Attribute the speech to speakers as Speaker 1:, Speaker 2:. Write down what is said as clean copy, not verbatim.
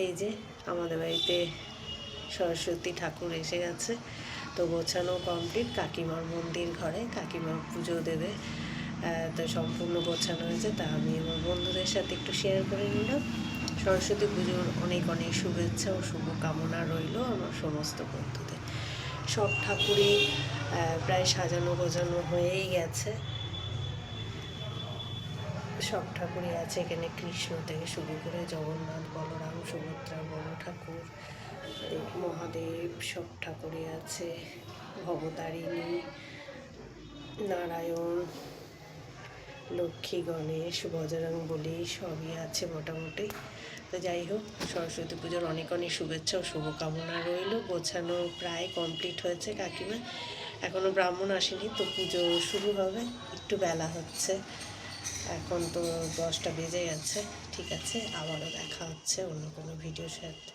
Speaker 1: এই যে আমাদের বাড়িতে সরস্বতী ঠাকুর এসে গেছে, তো গোছানো কমপ্লিট। কাকিমার মন্দির ঘরে কাকিমা পুজো দেবে, তো সম্পূর্ণ গোছানো হয়েছে। তা আমি আমার বন্ধুদের সাথে একটু শেয়ার করে নিলাম। সরস্বতী পুজোর অনেক অনেক শুভেচ্ছা ও শুভকামনা রইল আমার সমস্ত বন্ধুদের। সব ঠাকুরই প্রায় সাজানো গোছানো হয়েই গেছে। সব ঠাকুরই আছে এখানে, কৃষ্ণ থেকে শুরু করে জগন্নাথ, বলরাম, সুভদ্রা, বড় ঠাকুর, মহাদেব, সব ঠাকুরই আছে। ভবতারিণী, নারায়ণ, লক্ষ্মী, গণেশ, বজরংবলী সবই আছে মোটামুটি। তো যাই হোক, সরস্বতী পুজোর অনেক অনেক শুভেচ্ছা ও শুভকামনা রইল। গোছানো প্রায় কমপ্লিট হয়েছে কাকিমা, এখনও ব্রাহ্মণ আসেনি, তো পুজো শুরু হবে, একটু বেলা হচ্ছে, এখন তো 10টা বেজে গেছে। ঠিক আছে, আবারও দেখা হচ্ছে অন্য কোনো ভিডিওর সাথে।